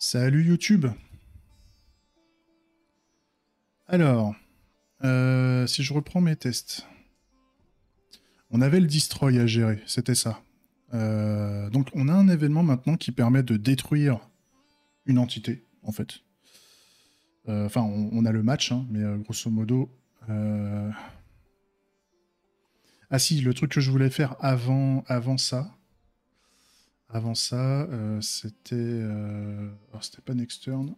Salut YouTube. Alors, si je reprends mes tests, on avait le destroy à gérer, c'était ça. Donc on a un événement maintenant qui permet de détruire une entité, en fait. Enfin, on a le match, hein, mais grosso modo... Ah si, le truc que je voulais faire avant ça, c'était... Alors c'était pas next turn.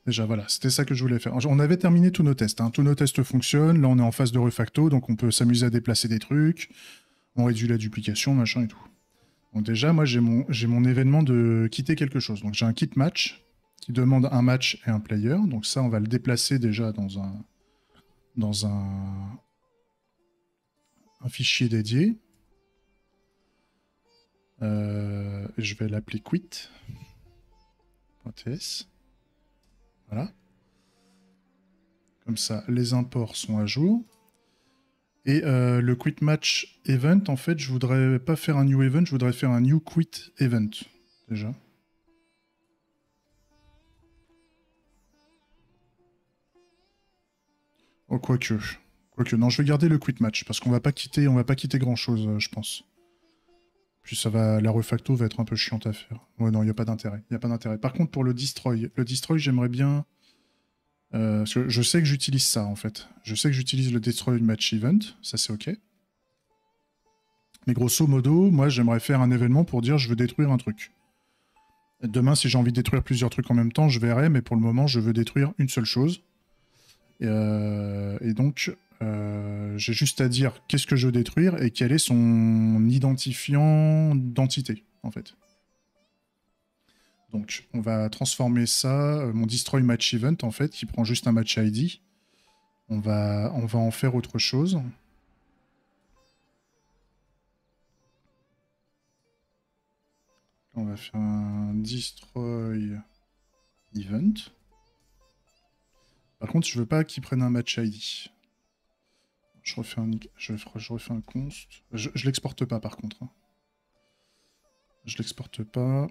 Déjà, voilà, c'était ça que je voulais faire. On avait terminé tous nos tests, hein. Tous nos tests fonctionnent. Là, on est en phase de refacto, donc on peut s'amuser à déplacer des trucs. On réduit la duplication, machin et tout. Donc déjà, moi, j'ai mon événement de quitter quelque chose. Donc j'ai un kit match qui demande un match et un player. Donc ça, on va le déplacer déjà dans un fichier dédié. Je vais l'appeler quit.ts. Voilà. Comme ça, les imports sont à jour. Et le quit match event, en fait, je voudrais pas faire un new event, je voudrais faire un new quit event, déjà. Oh, quoique. Quoique, non, je vais garder le quit match, parce qu'on va pas quitter grand-chose, je pense. Puis la refacto va être un peu chiante à faire. Ouais, non, il n'y a pas d'intérêt. Il y a pas d'intérêt. Par contre, pour le destroy, j'aimerais bien... parce que je sais que j'utilise ça, en fait. Je sais que j'utilise le destroy match event, ça c'est ok. Mais grosso modo, moi, j'aimerais faire un événement pour dire je veux détruire un truc. Demain, si j'ai envie de détruire plusieurs trucs en même temps, je verrai, mais pour le moment, je veux détruire une seule chose. Et donc, j'ai juste à dire qu'est-ce que je veux détruire et quel est son identifiant d'entité, en fait. Donc, on va transformer ça, mon destroy match event, en fait, qui prend juste un match ID. On va en faire autre chose. On va faire un destroy event. Par contre, je veux pas qu'il prenne un match ID. Je refais un const. Je l'exporte pas par contre, hein. Je l'exporte pas.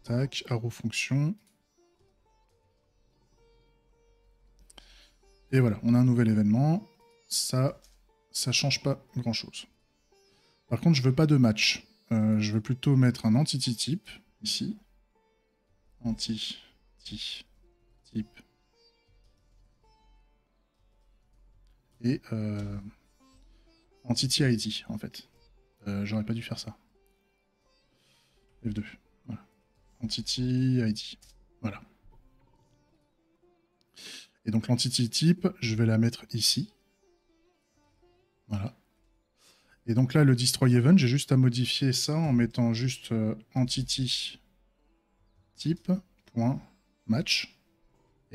Tac, arrow fonction. Et voilà, on a un nouvel événement. Ça change pas grand chose. Par contre, je veux pas de match. Je veux plutôt mettre un entity type ici. Entity type. Et entity ID en fait. J'aurais pas dû faire ça. F2. Voilà. Entity ID. Voilà. Et donc l'entity type, je vais la mettre ici. Voilà. Et donc là, le destroy event, j'ai juste à modifier ça en mettant juste entity type.match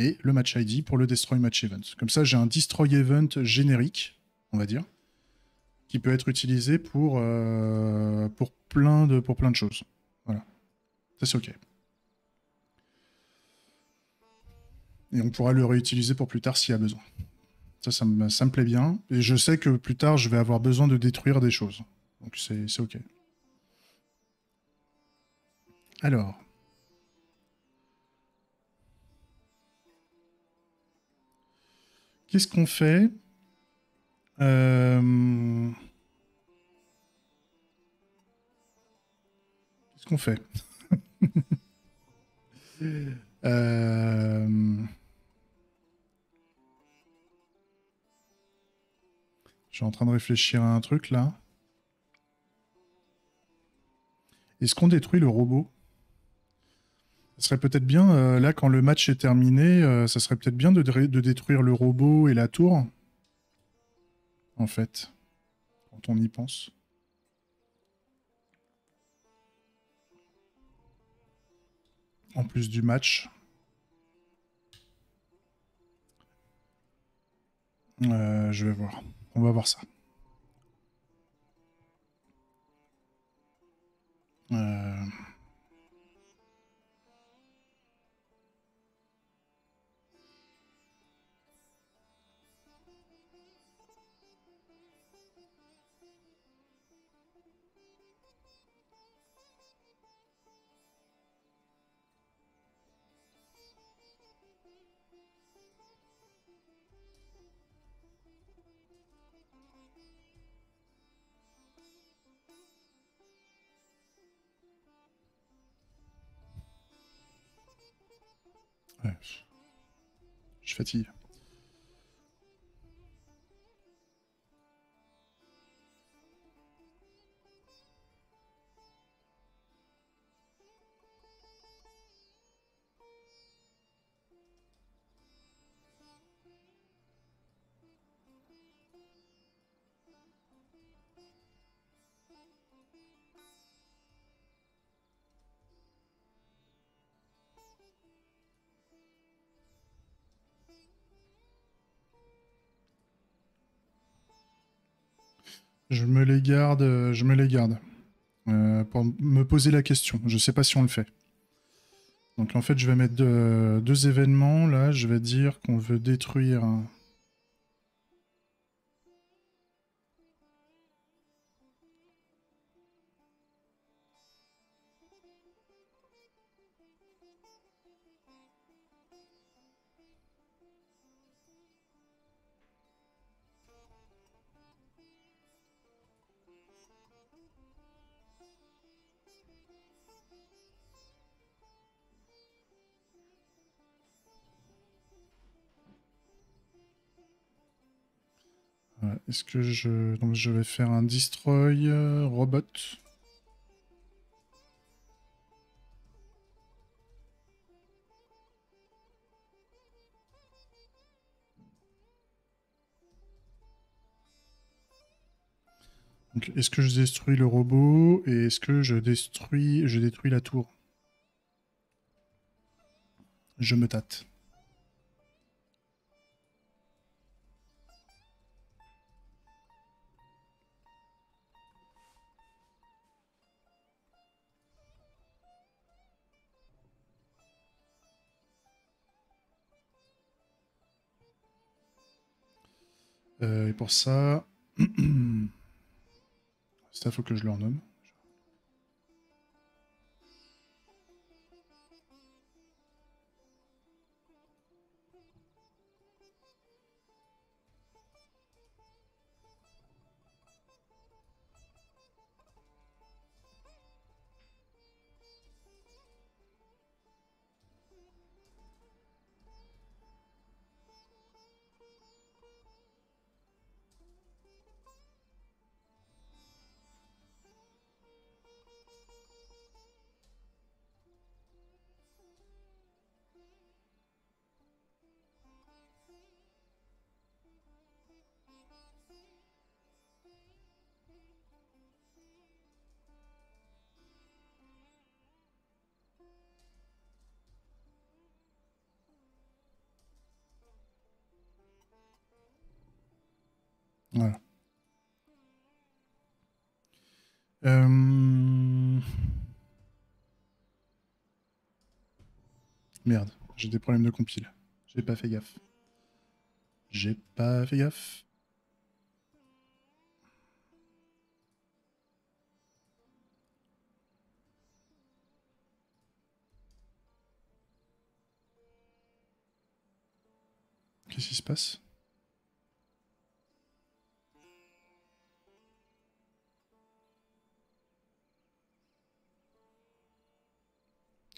et le match ID pour le destroy match event. Comme ça, j'ai un destroy event générique, on va dire, qui peut être utilisé pour plein de choses. Voilà. Ça, c'est OK. Et on pourra le réutiliser pour plus tard s'il y a besoin. Ça me plaît bien. Et je sais que plus tard, je vais avoir besoin de détruire des choses. Donc c'est OK. Alors. Qu'est-ce qu'on fait Qu'est-ce qu'on fait euh... Je suis en train de réfléchir à un truc là. Est-ce qu'on détruit le robot? Ça serait peut-être bien, là, quand le match est terminé, ça serait peut-être bien de détruire le robot et la tour. En fait, quand on y pense. En plus du match. Je vais voir. On va voir ça. Euh... Ouais. Je fatigue. Je me les garde, pour me poser la question. Je sais pas si on le fait. Donc en fait, je vais mettre deux événements. Là, je vais dire qu'on veut détruire... Est-ce que je... Donc je vais faire un destroy robot. Donc est-ce que je détruis le robot et est-ce que je détruis la tour? Je me tâte. Et pour ça... ça, faut que je le renomme. Voilà. Merde, j'ai des problèmes de compile. J'ai pas fait gaffe. J'ai pas fait gaffe. Qu'est-ce qui se passe?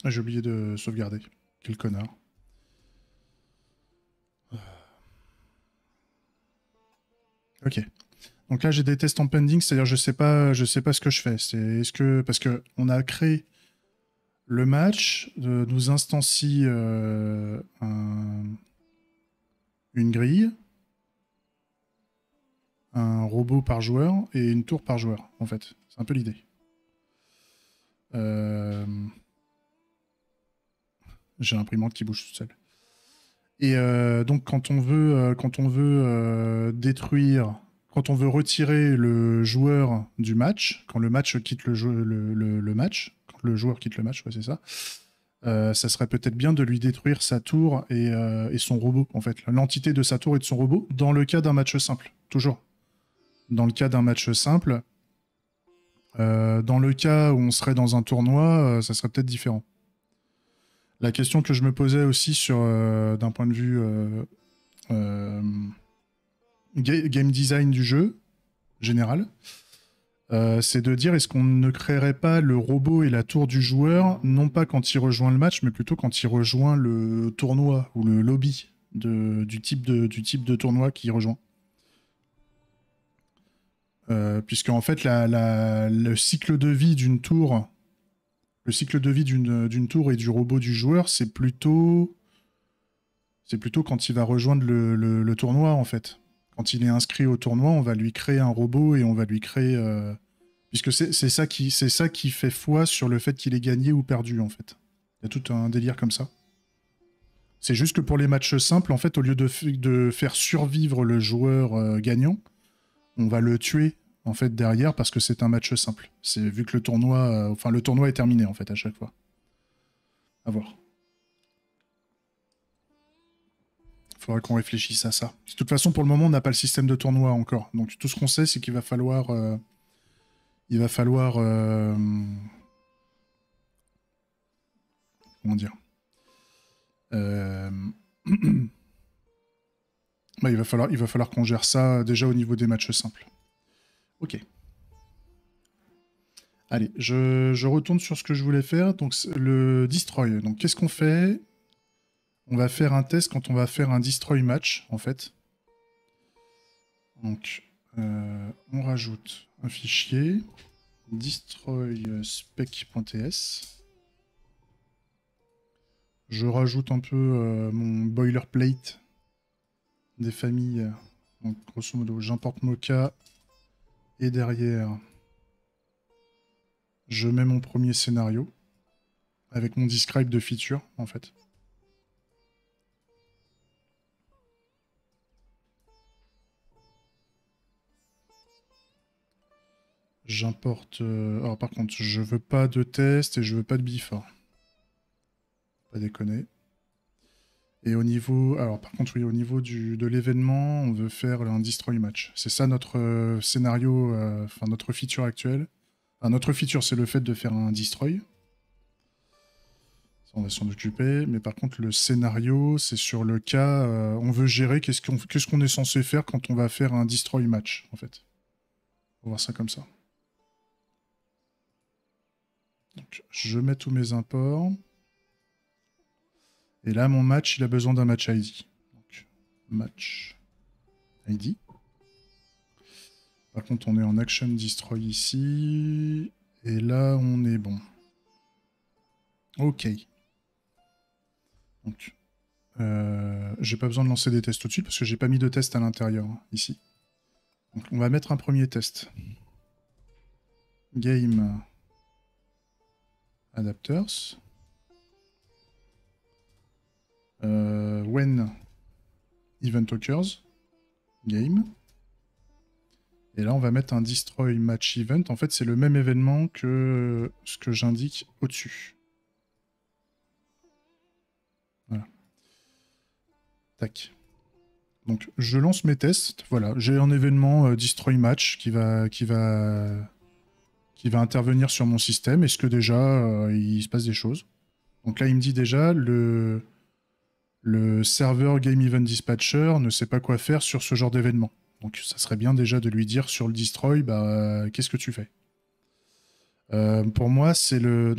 Ah, j'ai oublié de sauvegarder. Quel connard. Ok. Donc là, j'ai des tests en pending, c'est-à-dire je sais pas ce que je fais. Est-ce que parce que on a créé le match, nous instancie une grille, un robot par joueur et une tour par joueur, en fait. C'est un peu l'idée. J'ai l'imprimante qui bouge toute seule. Et donc quand on veut détruire, quand on veut retirer le joueur du match, quand le match quitte le match, quand le joueur quitte le match, ouais, c'est ça. Ça serait peut-être bien de lui détruire sa tour et son robot, en fait. L'entité de sa tour et de son robot, dans le cas d'un match simple. Toujours. Dans le cas d'un match simple. Dans le cas où on serait dans un tournoi, ça serait peut-être différent. La question que je me posais aussi d'un point de vue game design du jeu, général, C'est de dire est-ce qu'on ne créerait pas le robot et la tour du joueur, non pas quand il rejoint le match, mais plutôt quand il rejoint le tournoi ou le lobby du type de tournoi qu'il rejoint. Puisque en fait le cycle de vie d'une tour, le cycle de vie d'une tour et du robot du joueur, c'est plutôt quand il va rejoindre le tournoi en fait. Quand il est inscrit au tournoi, on va lui créer un robot et on va lui créer puisque c'est ça qui fait foi sur le fait qu'il ait gagné ou perdu en fait. Il y a tout un délire comme ça. C'est juste que pour les matchs simples, en fait, au lieu de faire survivre le joueur gagnant, on va le tuer en fait derrière parce que c'est un match simple. C'est vu que le tournoi est terminé en fait à chaque fois. À voir. Il faudrait qu'on réfléchisse à ça. De toute façon, pour le moment, on n'a pas le système de tournoi encore. Donc tout ce qu'on sait, c'est qu'il va falloir comment dire euh, bah, il va falloir qu'on gère ça déjà au niveau des matchs simples. Ok. Allez, je retourne sur ce que je voulais faire. Donc le destroy. Donc qu'est-ce qu'on fait? On va faire un test quand on va faire un destroy match en fait. Donc on rajoute un fichier destroy spec.ts. Je rajoute un peu mon boilerplate des familles. Donc, grosso modo, j'importe Mocha. Et derrière, je mets mon premier scénario. Avec mon describe de feature, en fait. J'importe... alors, par contre, je veux pas de test et je veux pas de before. Pas déconner. Et au niveau... Alors, par contre, oui, au niveau de l'événement, on veut faire un destroy match. C'est ça notre scénario, enfin, notre feature actuelle. Enfin, notre feature, c'est le fait de faire un destroy. Ça, on va s'en occuper. Mais par contre, le scénario, c'est sur le cas... on veut gérer qu'est-ce qu'on est censé faire quand on va faire un destroy match, en fait. On va voir ça comme ça. Donc, je mets tous mes imports. Et là, mon match, il a besoin d'un match ID. Donc, match ID. Par contre, on est en action destroy ici. Et là, on est bon. Ok. Donc, j'ai pas besoin de lancer des tests tout de suite parce que j'ai pas mis de test à l'intérieur, hein, ici. Donc, on va mettre un premier test. Game adapters. When event occurs. Game. Et là, on va mettre un destroy match event. En fait, c'est le même événement que ce que j'indique au-dessus. Voilà. Tac. Donc, je lance mes tests. Voilà, j'ai un événement destroy match qui va intervenir sur mon système. Est-ce que déjà, il se passe des choses? Donc là, il me dit déjà, le serveur Game Event Dispatcher ne sait pas quoi faire sur ce genre d'événement. Donc ça serait bien déjà de lui dire sur le destroy, bah, qu'est-ce que tu fais? Pour moi, c'est le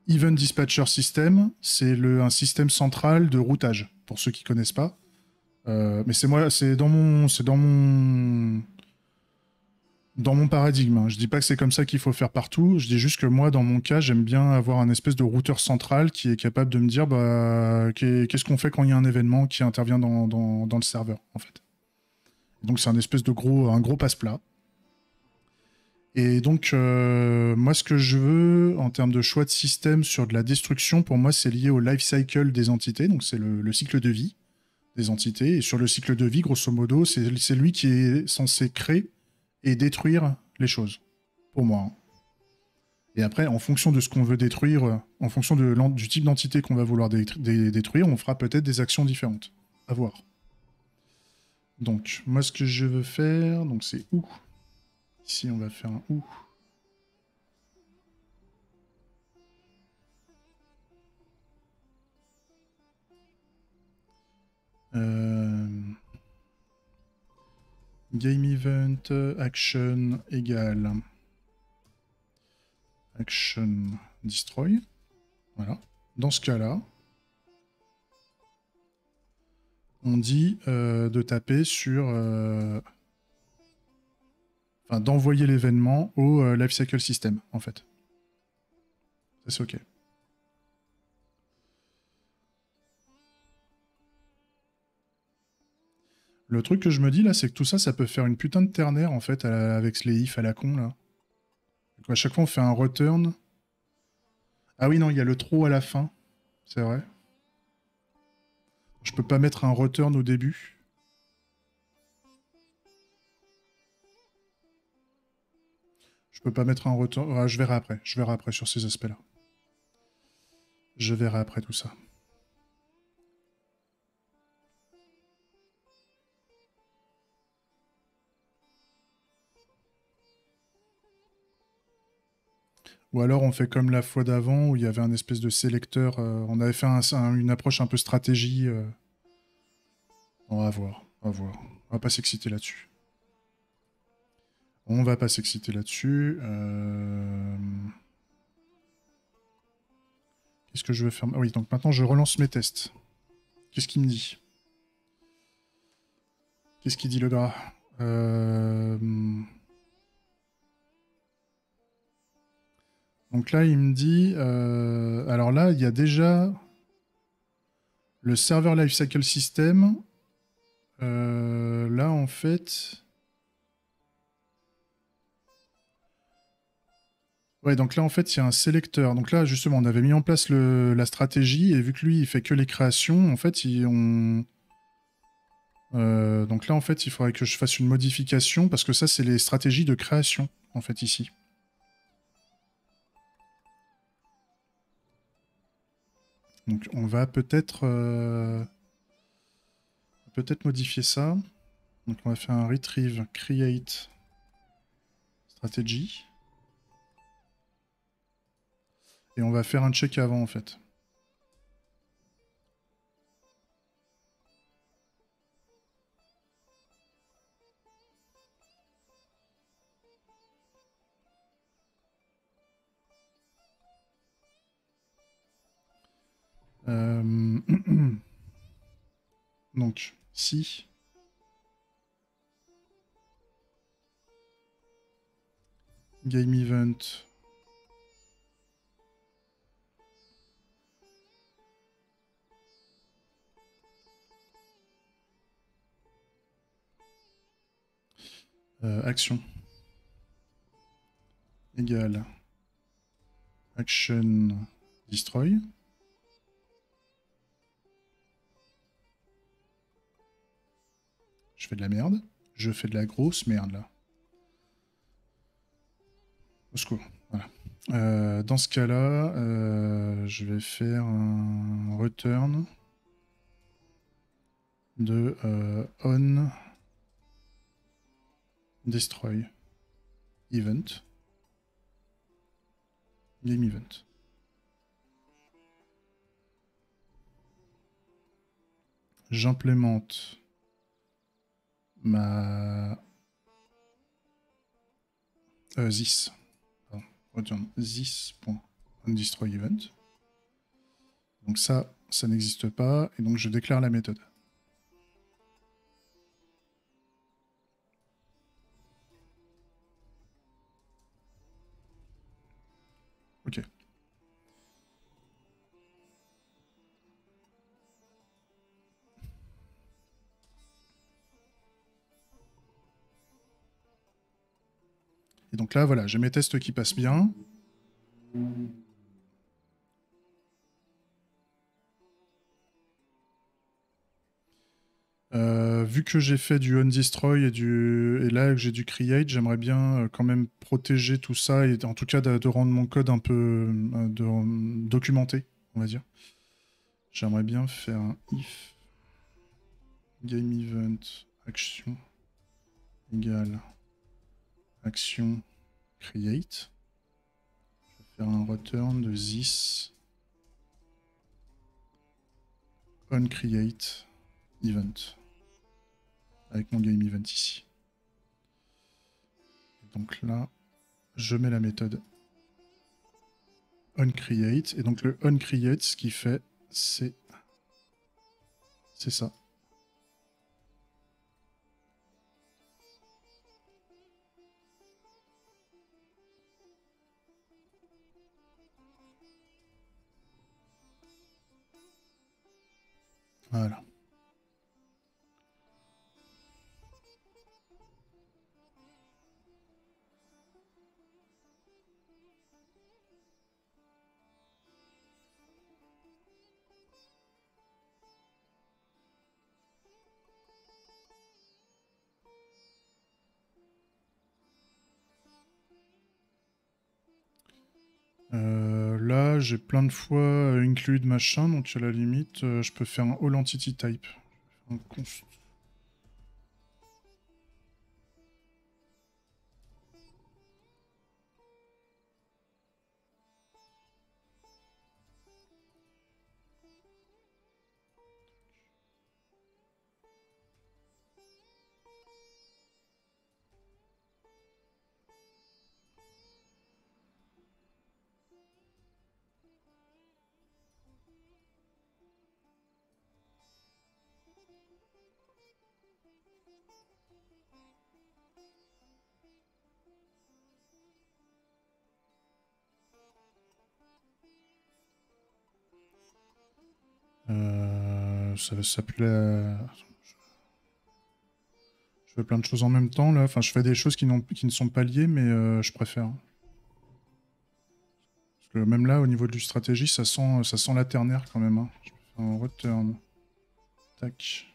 Event Dispatcher System, c'est un système central de routage, pour ceux qui connaissent pas. Mais c'est dans mon paradigme, hein. Je dis pas que c'est comme ça qu'il faut faire partout. Je dis juste que moi, dans mon cas, j'aime bien avoir un espèce de routeur central qui est capable de me dire bah, qu'est-ce qu'on fait quand il y a un événement qui intervient dans le serveur, en fait. Donc c'est un espèce de un gros passe-plat. Et donc, moi, ce que je veux en termes de choix de système sur de la destruction, pour moi, c'est lié au life cycle des entités. Donc, c'est le cycle de vie des entités. Et sur le cycle de vie, grosso modo, c'est lui qui est censé créer et détruire les choses, pour moi, hein. Et après, en fonction de ce qu'on veut détruire, en fonction du type d'entité qu'on va vouloir détruire, on fera peut-être des actions différentes. À voir. Donc, moi, ce que je veux faire, donc c'est où? Ici, on va faire un où. Game event action égale action destroy. Voilà. Dans ce cas-là, on dit de taper sur... Enfin, d'envoyer l'événement au lifecycle system, en fait. Ça, c'est OK. Le truc que je me dis, là, c'est que tout ça, ça peut faire une putain de ternaire, en fait, avec les ifs à la con, là. Donc, à chaque fois, on fait un return. Ah oui, non, il y a le throw à la fin. C'est vrai. Je peux pas mettre un return au début. Je peux pas mettre un return... Ah, je verrai après. Je verrai après sur ces aspects-là. Je verrai après tout ça. Ou alors on fait comme la fois d'avant où il y avait un espèce de sélecteur. On avait fait une approche un peu stratégie. On va voir. On va voir. On va pas s'exciter là-dessus. On va pas s'exciter là-dessus. Qu'est-ce que je veux faire? Ah oui, donc maintenant je relance mes tests. Qu'est-ce qu'il me dit? Qu'est-ce qu'il dit le gars? Donc là, il me dit... alors là, il y a déjà le serveur lifecycle system. Là, en fait... Ouais, donc là, en fait, il y a un sélecteur. Donc là, justement, on avait mis en place la stratégie, et vu que lui, il fait que les créations, en fait, donc là, en fait, il faudrait que je fasse une modification, parce que ça, c'est les stratégies de création, en fait, ici. Donc on va peut-être modifier ça. Donc on va faire un retrieve create strategy. Et on va faire un check avant, en fait. Donc, si game event action égale action destroy. Je fais de la merde. Je fais de la grosse merde, là. Au secours. Voilà. Dans ce cas-là, je vais faire un return de on destroy event game event. J'implémente ma this. Pardon. Return this.onDestroyEvent. Donc ça n'existe pas, et donc je déclare la méthode. Ok. Et donc là, voilà, j'ai mes tests qui passent bien. Vu que j'ai fait du on-destroy et là que j'ai du create, j'aimerais bien quand même protéger tout ça et en tout cas de rendre mon code un peu documenté, on va dire. J'aimerais bien faire un if game event action égale action create. Je vais faire un return de this on create event avec mon game event ici. Donc là, je mets la méthode onCreate. Et donc le onCreate, ce qu'il fait, c'est ça. Voilà. Là, j'ai plein de fois include machin, donc à la limite, je peux faire un all entity type. Un const. Ça plaît. Je fais plein de choses en même temps là. Enfin, je fais des choses qui ne sont pas liées, mais je préfère. Parce que même là, au niveau de la stratégie, ça sent la ternaire quand même. Hein. Je vais faire un return. Tac.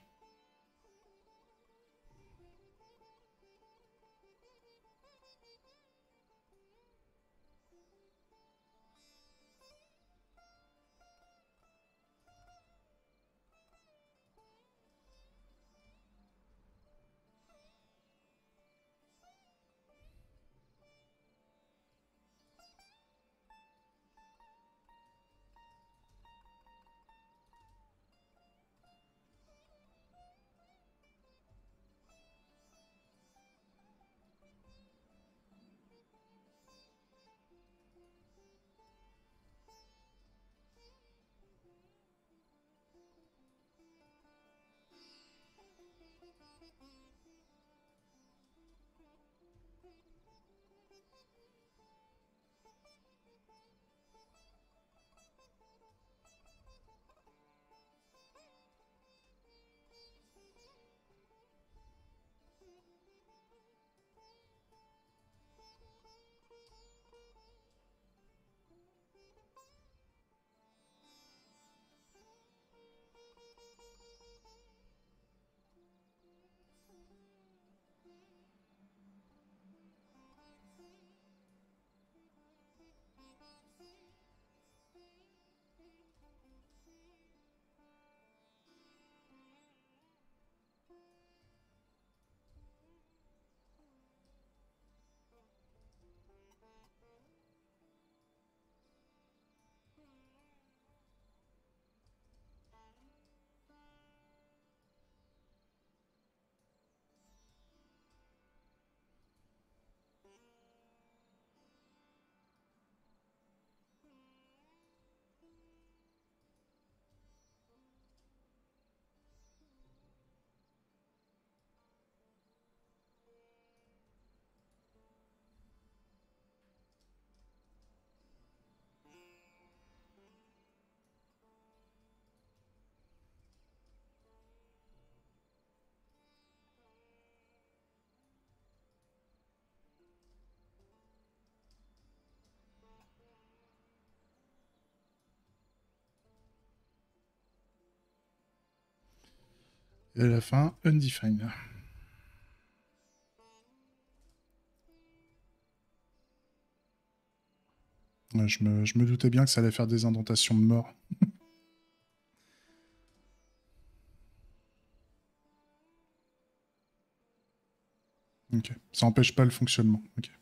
Et à la fin, undefined. Ouais, je me doutais bien que ça allait faire des indentations de mort. Ok. Ça empêche pas le fonctionnement. Ok.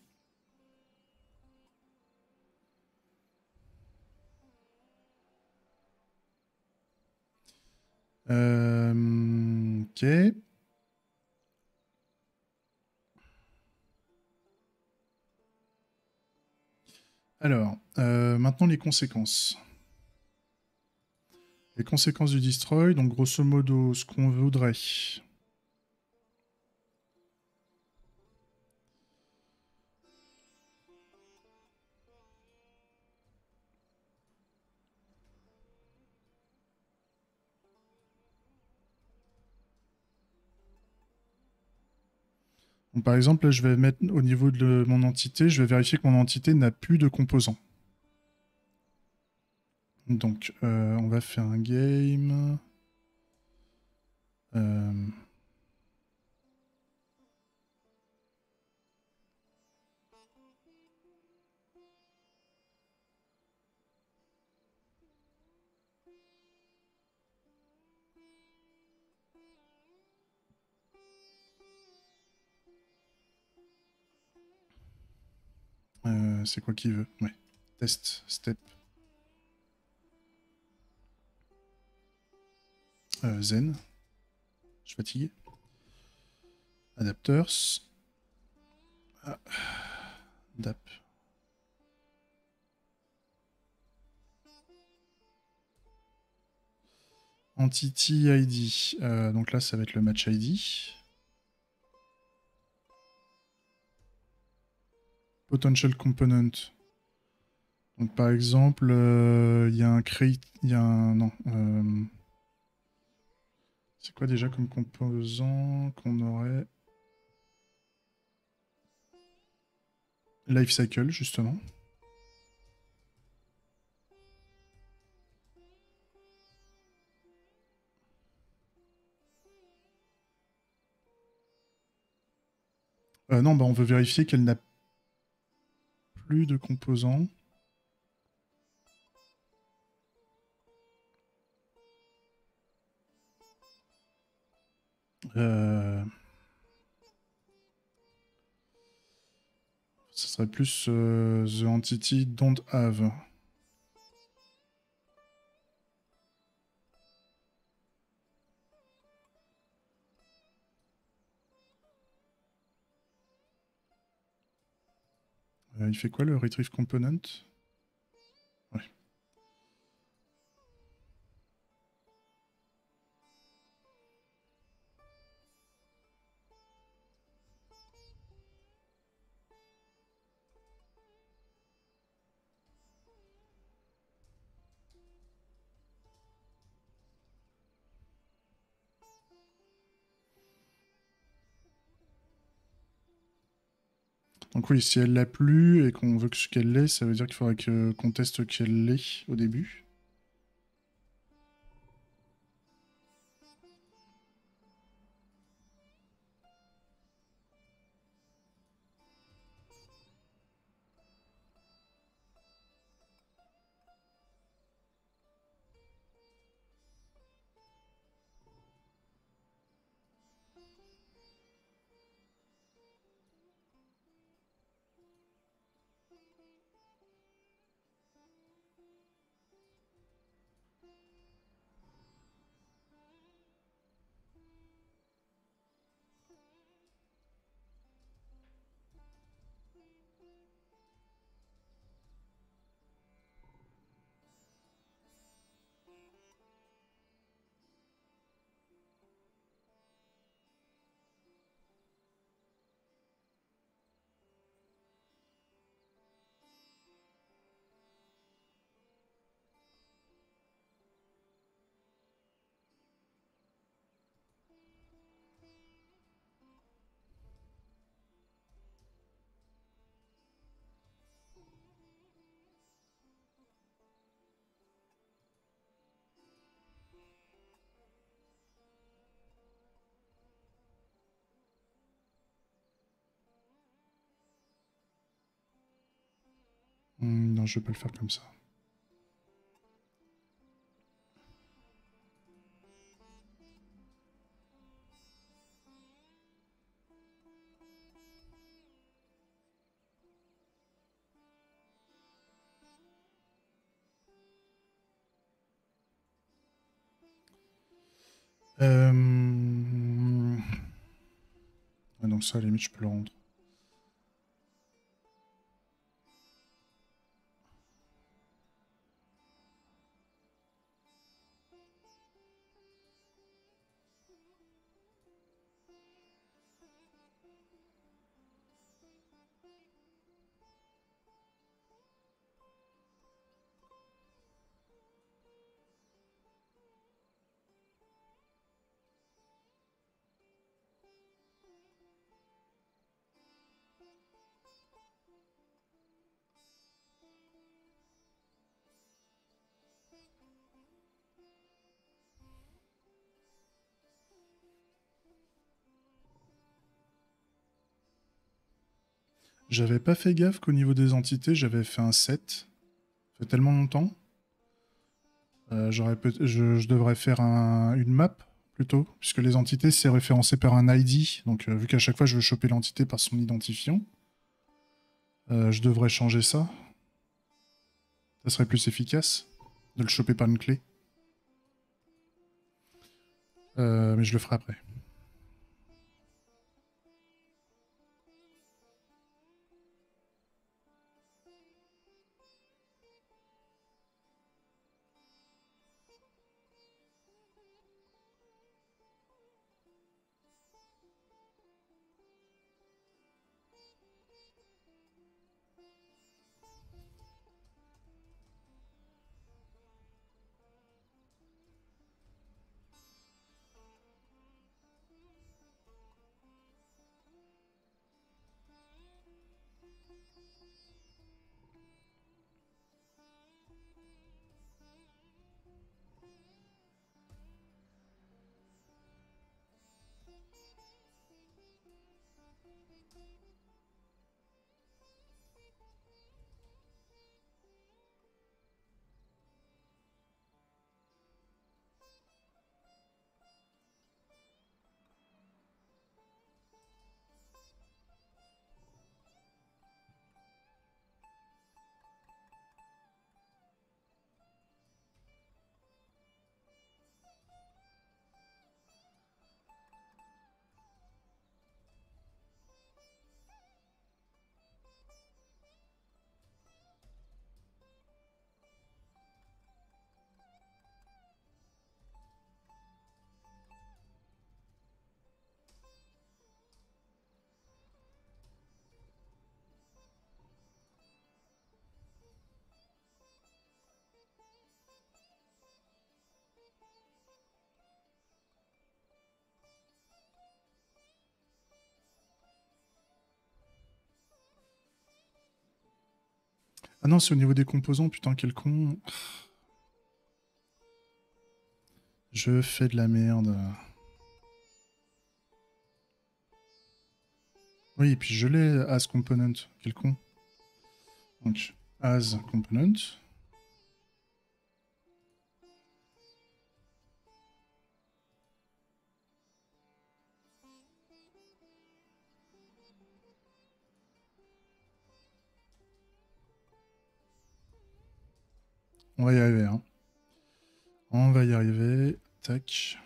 Ok. Alors, maintenant les conséquences. Les conséquences du destroy, donc grosso modo, ce qu'on voudrait. Donc, par exemple, là, je vais mettre au niveau de mon entité, je vais vérifier que mon entité n'a plus de composants. Donc, on va faire un game. Euh, c'est quoi qu'il veut? Ouais. Test, step. Zen. Je suis fatigué. Adapters. Ah. Dap. Entity ID. Donc là, ça va être le match ID. Potential component. Donc par exemple, il y a un create. Il y a un. Non. C'est quoi déjà comme composant qu'on aurait? Life cycle, justement. Non, bah on veut vérifier qu'elle n'a plus de composants. Ça serait plus the entity don't have. Il fait quoi le retrieve component? Ouais. Donc oui, si elle l'a plus et qu'on veut qu'elle l'ait, ça veut dire qu'il faudrait qu'on teste qu'elle l'ait au début. Non, je vais pas le faire comme ça. Ah, donc ça, à la limite, je peux le rendre. J'avais pas fait gaffe qu'au niveau des entités, j'avais fait un set. Ça fait tellement longtemps. Je devrais faire une map plutôt, puisque les entités, c'est référencé par un ID. Donc, vu qu'à chaque fois, je veux choper l'entité par son identifiant, je devrais changer ça. Ça serait plus efficace de le choper par une clé. Mais je le ferai après. Ah non, c'est au niveau des composants, putain, quel con. Je fais de la merde. Oui, et puis je l'ai as component. Quel con. Donc, as component. On va y arriver, hein. On va y arriver. Tac.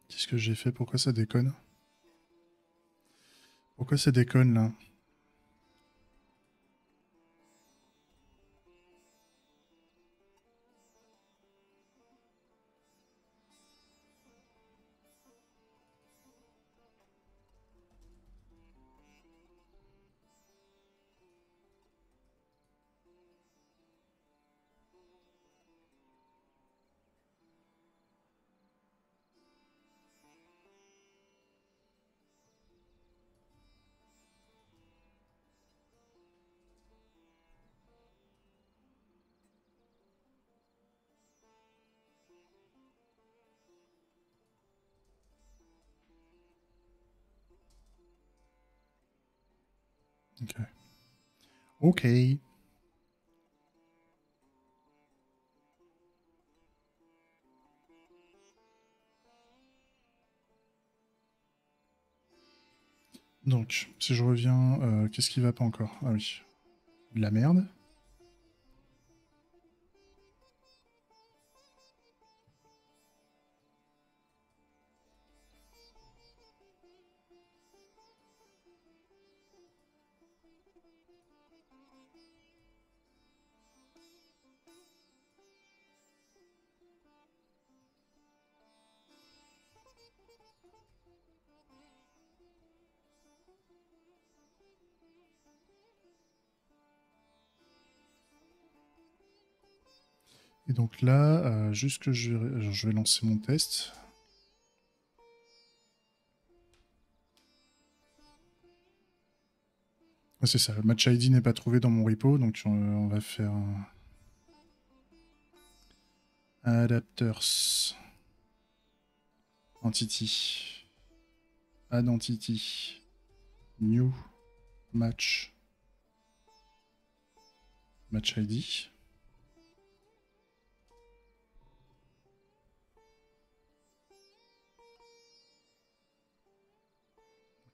Qu'est-ce que j'ai fait? Pourquoi ça déconne? Pourquoi ça déconne, là? Ok. Ok. Donc, si je reviens, qu'est-ce qui va pas encore? Ah oui. De la merde. Et donc là, juste que je vais lancer mon test. Ah, c'est ça, le match ID n'est pas trouvé dans mon repo, donc on va faire adapters entity add entity new match ID.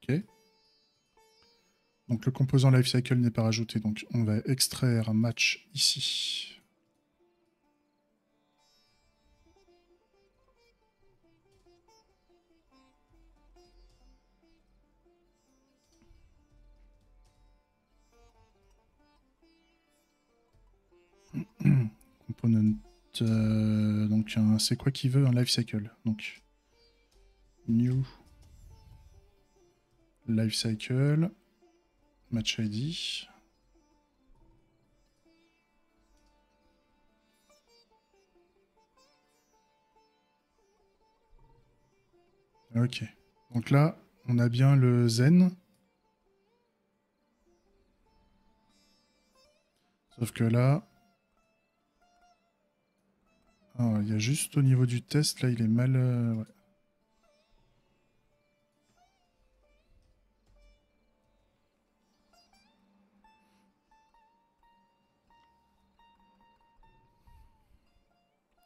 Ok. Donc le composant lifecycle n'est pas rajouté, donc on va extraire un match ici. Component. Donc c'est quoi qu'il veut un lifecycle. Donc new lifecycle match ID. Ok. Donc là, on a bien le zen. Sauf que là, il y a juste au niveau du test, là, il est mal. Ouais.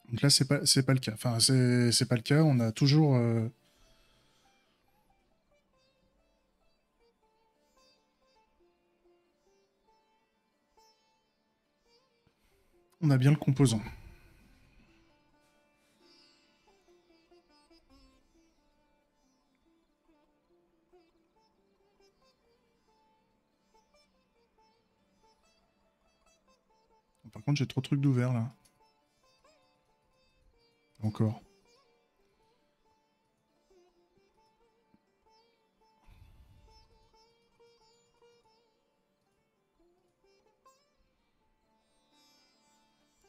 Donc là, c'est pas le cas. Enfin, c'est pas le cas. On a toujours. On a bien le composant. Par contre, j'ai trop de trucs d'ouvert là. Encore.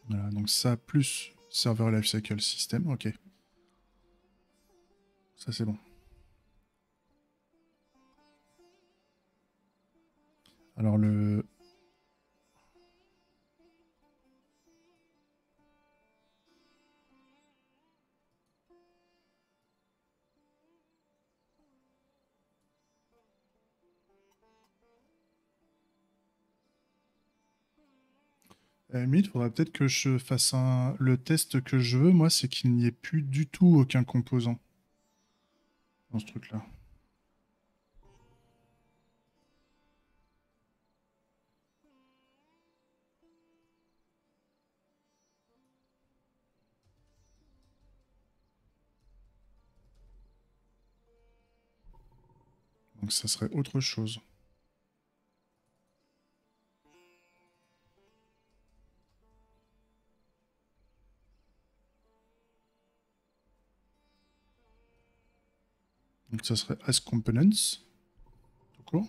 Voilà, donc ça plus serveur lifecycle system, ok. Ça c'est bon. Alors le... il faudra peut-être que je fasse un... Le test que je veux, moi, c'est qu'il n'y ait plus du tout aucun composant dans ce truc-là. Donc ça serait autre chose. Donc ça serait as components, tout court.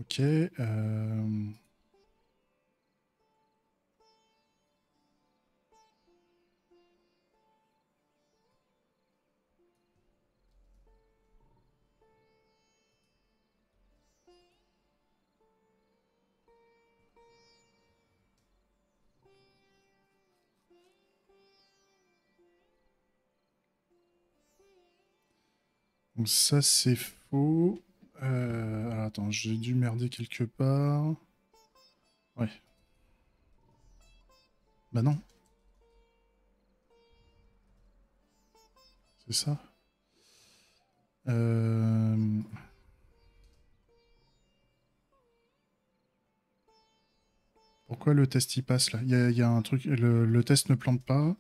Ok. Donc ça, c'est faux. Alors attends, j'ai dû merder quelque part. Ouais. Bah non, c'est ça. Euh... Pourquoi le test y passe là? Il y a un truc, le test ne plante pas.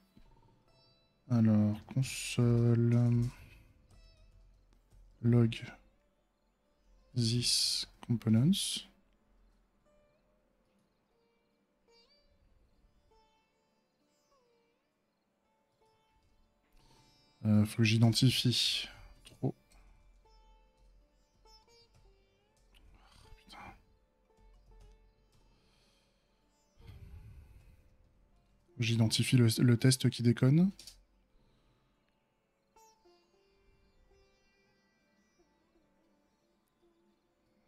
Alors, console log this components. Faut que j'identifie. Trop. Putain. J'identifie le test qui déconne.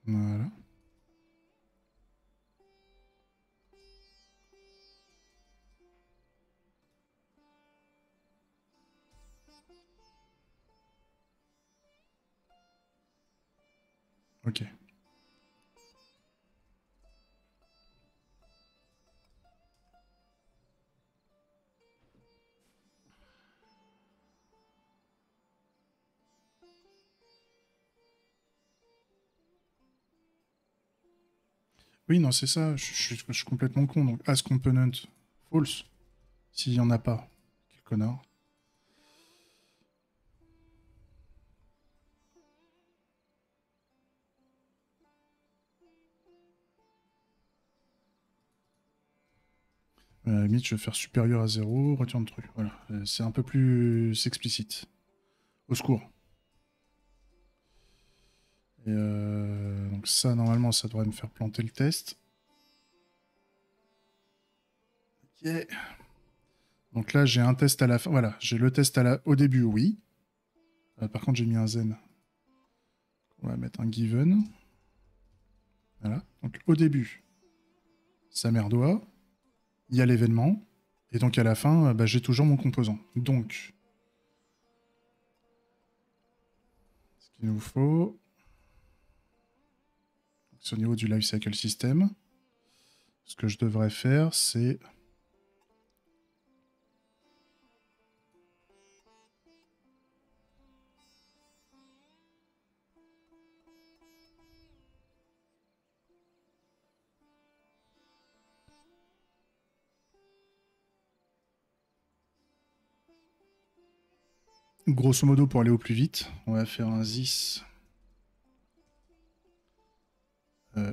Voilà. Ok. Oui, non, c'est ça. Je suis complètement con. Donc, as component false. S'il y en a pas. Quel connard. À la limite, je vais faire supérieur à 0, return truc. Voilà. C'est un peu plus explicite. Au secours. Et donc ça, normalement, ça devrait me faire planter le test. Ok. Donc là, j'ai un test à la fin. Voilà, j'ai le test au début, oui. Par contre, j'ai mis un zen. On va mettre un given. Voilà. Donc au début, ça merdoit. Il y a l'événement. Et donc à la fin, bah, j'ai toujours mon composant. Donc, ce qu'il nous faut, c'est au niveau du lifecycle system. Ce que je devrais faire, c'est... Grosso modo, pour aller au plus vite, on va faire un this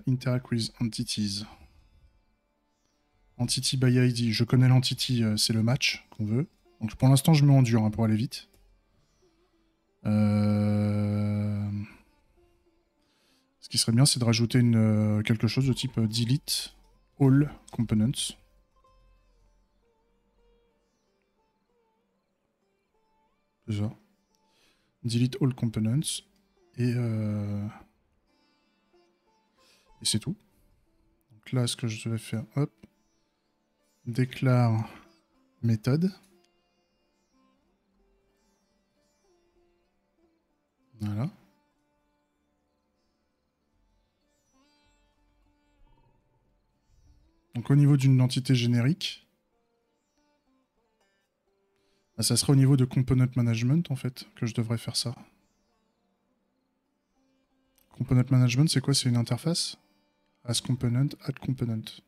interact with entities. Entity by ID, je connais l'entity, c'est le match qu'on veut. Donc pour l'instant, je mets en dur hein, pour aller vite. Ce qui serait bien, c'est de rajouter quelque chose de type delete all components. C'est ça. Delete all components. Et c'est tout. Donc là, ce que je vais faire, hop, déclare méthode. Voilà. Donc au niveau d'une entité générique, bah, ça sera au niveau de component management en fait que je devrais faire ça. Component management, c'est quoi? C'est une interface? As component, add component.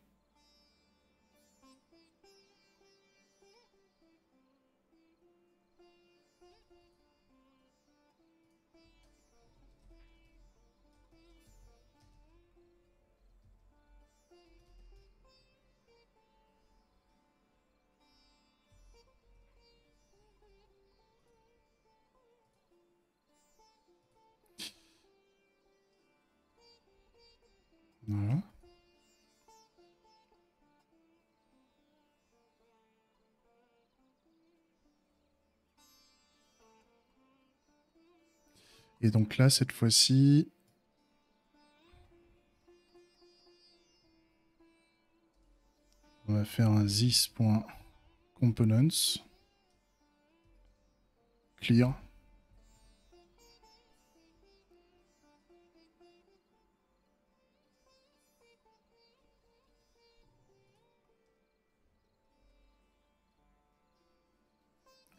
Voilà. Et donc là, cette fois-ci, on va faire un this.components clear.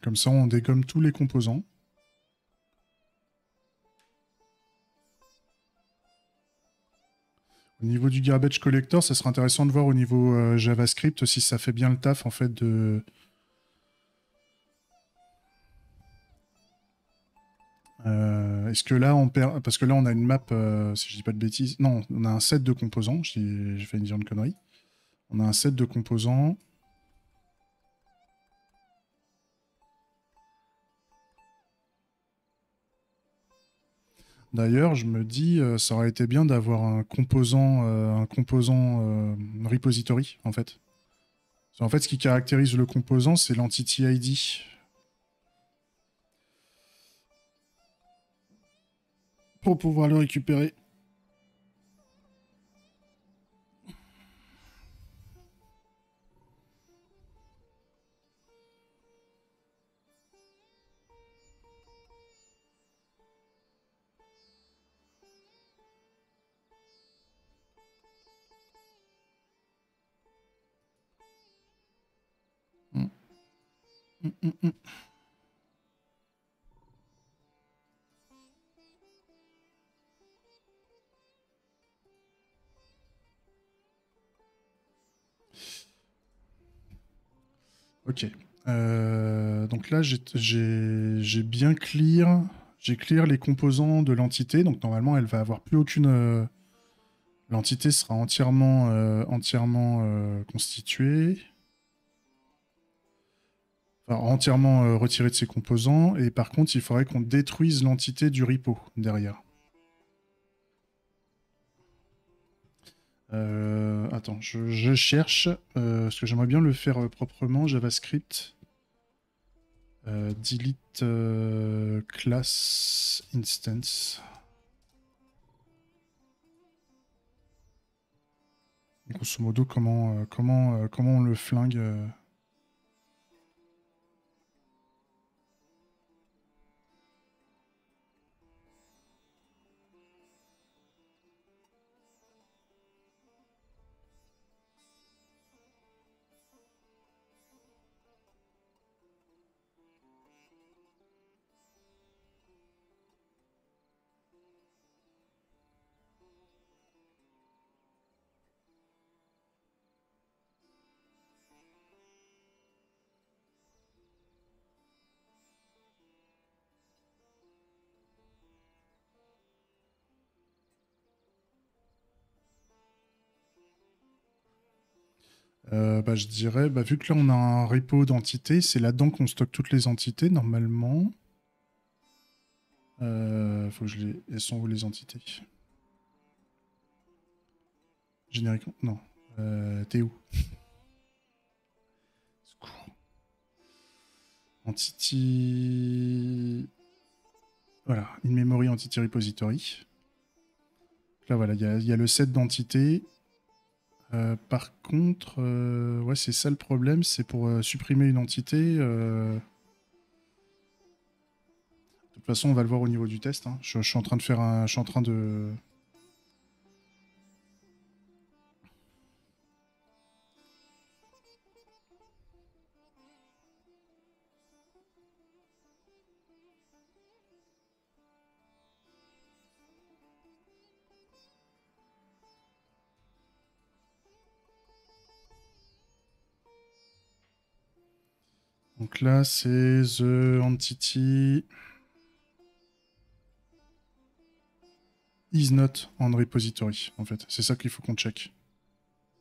Comme ça, on dégomme tous les composants. Au niveau du garbage collector, ça sera intéressant de voir au niveau JavaScript si ça fait bien le taf en fait de... Est-ce que là on perd... Parce que là on a une map, si je dis pas de bêtises... Non, on a un set de composants, j'ai fait une viande connerie. On a un set de composants. D'ailleurs, je me dis, ça aurait été bien d'avoir un composant repository, en fait. En fait, ce qui caractérise le composant, c'est l'entity ID. Pour pouvoir le récupérer. Mm. Mm, mm, mm. Ok. Donc là, j'ai bien clear. J'ai clear les composants de l'entité. Donc normalement, elle va avoir plus aucune. L'entité sera entièrement constituée. Enfin, entièrement retirée de ses composants. Et par contre, il faudrait qu'on détruise l'entité du repo derrière. Attends, je cherche. Parce que j'aimerais bien le faire proprement. JavaScript. Delete class instance. Grosso modo, comment on le flingue je dirais, vu que là on a un repo d'entités, c'est là-dedans qu'on stocke toutes les entités normalement. Faut que je les... Elles sont où les entités? Génériquement. Non. T'es où? Secours. Entity. Voilà, in-memory entity repository. Là voilà, il y a le set d'entités. Par contre, ouais, c'est ça le problème, c'est pour supprimer une entité. De toute façon, on va le voir au niveau du test. Hein. Je suis en train de faire un. Je suis en train de. Donc là, c'est the entity is not on repository, en fait. C'est ça qu'il faut qu'on check.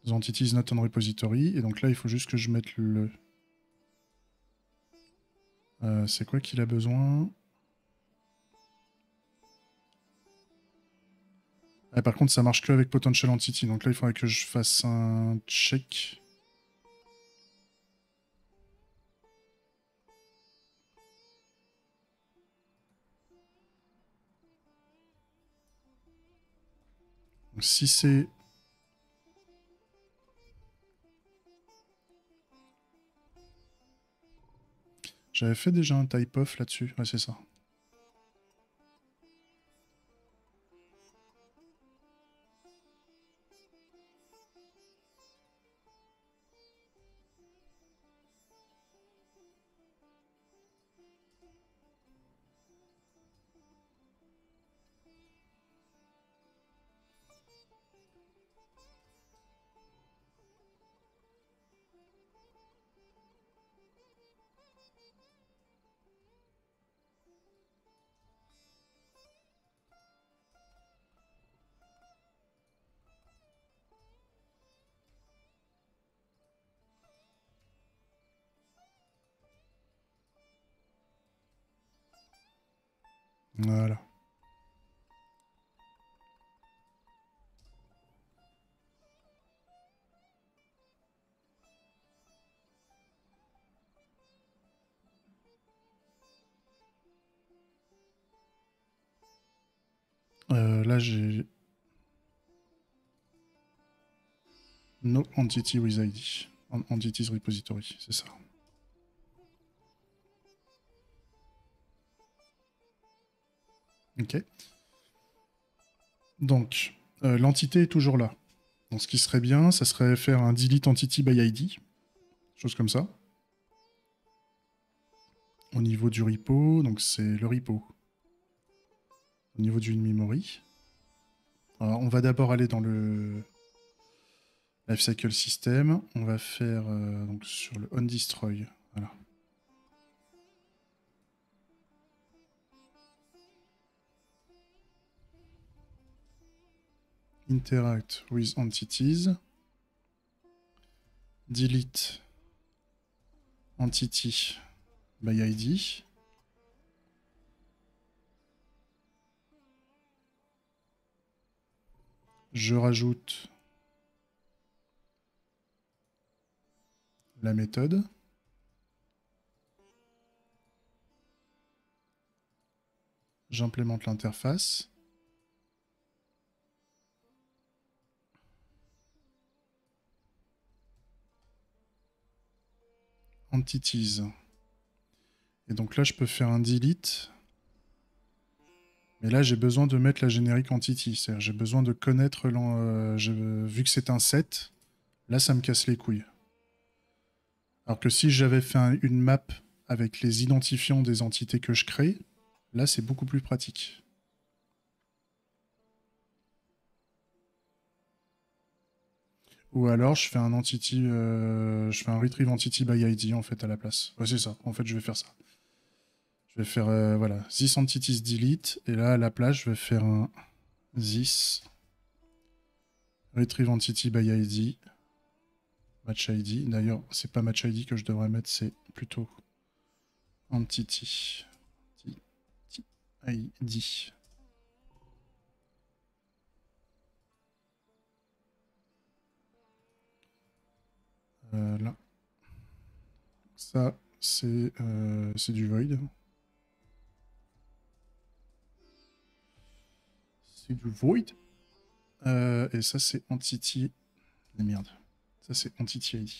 The entity is not on repository. Et donc là, il faut juste que je mette le... c'est quoi qu'il a besoin? Ah, par contre, ça marche que avec Potential Entity. Donc là, il faudrait que je fasse un check. Donc, si c'est... J'avais fait déjà un type off là-dessus. Ouais, c'est ça. Voilà. Là, j'ai... No Entity with ID. Entities Repository, c'est ça. Ok. Donc, l'entité est toujours là. Donc, ce qui serait bien, ça serait faire un delete entity by ID. Chose comme ça. Au niveau du repo, donc c'est le repo. Au niveau du in-memory. Alors, on va d'abord aller dans le lifecycle system. On va faire donc sur le onDestroy. Voilà. Interact with entities. Delete entity by ID. Je rajoute la méthode. J'implémente l'interface. Entities. Et donc là, je peux faire un delete. Mais là, j'ai besoin de mettre la générique entity. C'est-à-dire, j'ai besoin de connaître... vu que c'est un set, là, ça me casse les couilles. Alors que si j'avais fait une map avec les identifiants des entités que je crée, là, c'est beaucoup plus pratique. Ou alors, je fais un entity... je fais un retrieve entity by ID, en fait, à la place. Ouais, c'est ça. En fait, je vais faire ça. Je vais faire, voilà, this entities delete. Et là, à la place, je vais faire un this retrieve entity by ID. Match ID. D'ailleurs, c'est pas match ID que je devrais mettre, c'est plutôt entity ID. Là. Ça, c'est du void. C'est du void. Et ça, c'est entity... Ah, merde. Ça, c'est entity ID.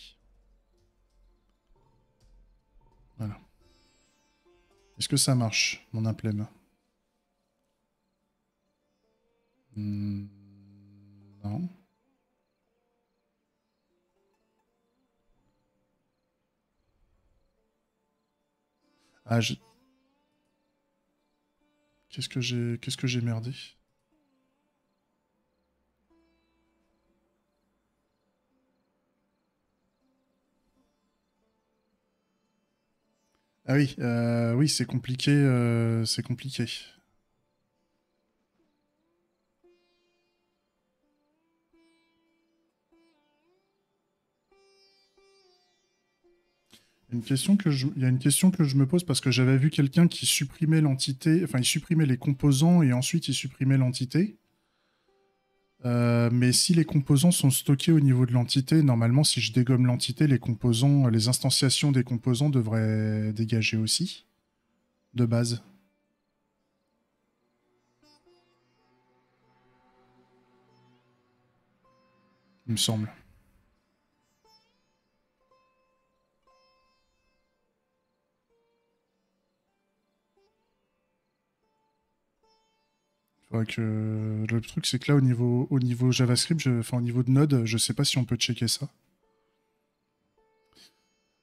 Voilà. Est-ce que ça marche, mon implème? Non. Ah, qu'est-ce que j'ai merdé? Ah oui, oui, c'est compliqué, c'est compliqué. Il y a une question que je me pose parce que j'avais vu quelqu'un qui supprimait l'entité, enfin il supprimait les composants et ensuite il supprimait l'entité. Mais si les composants sont stockés au niveau de l'entité, normalement, si je dégomme l'entité, les composants, les instanciations des composants devraient dégager aussi, de base. Il me semble. Faudrait que... Le truc, c'est que là, au niveau JavaScript, enfin, au niveau de Node, je sais pas si on peut checker ça.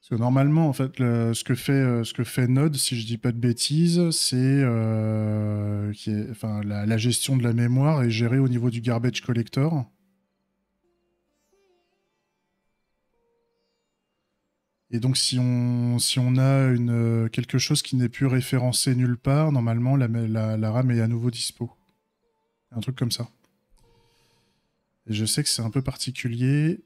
Parce que normalement, en fait, ce que fait Node, si je dis pas de bêtises, c'est enfin, la gestion de la mémoire est gérée au niveau du garbage collector. Et donc, si on a quelque chose qui n'est plus référencé nulle part, normalement, la RAM est à nouveau dispo. Un truc comme ça. Et je sais que c'est un peu particulier.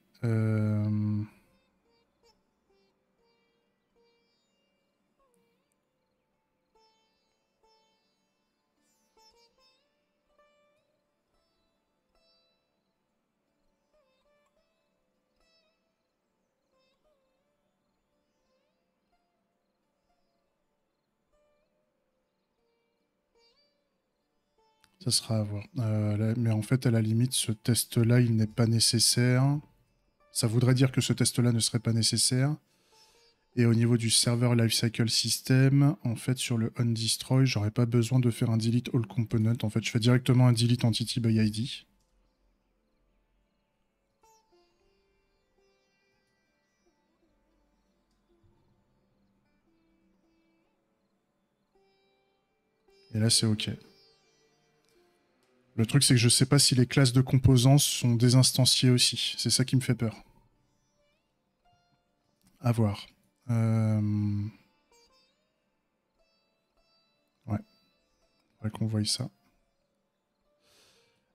Ça sera à voir. Mais en fait, à la limite, ce test-là, il n'est pas nécessaire. Ça voudrait dire que ce test-là ne serait pas nécessaire. Et au niveau du server lifecycle system, en fait, sur le undestroy, j'aurais pas besoin de faire un delete all component. En fait, je fais directement un delete entity by ID. Et là, c'est OK. Le truc, c'est que je sais pas si les classes de composants sont désinstanciées aussi. C'est ça qui me fait peur. À voir. Ouais. Faudrait qu'on voie ça.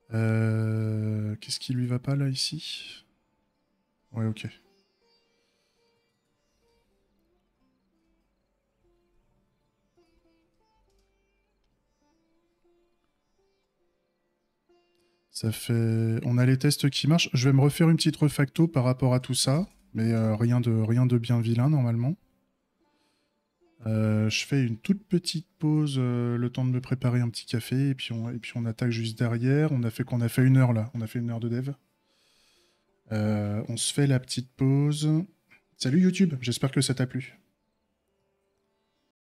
Qu'est-ce qui lui va pas, là, ici? Ouais, OK. Ça fait... On a les tests qui marchent. Je vais me refaire une petite refacto par rapport à tout ça. Mais rien de bien vilain, normalement. Je fais une toute petite pause, le temps de me préparer un petit café, et puis on attaque juste derrière. On a fait 1 heure là, on a fait 1 heure de dev. On se fait la petite pause. Salut YouTube, j'espère que ça t'a plu.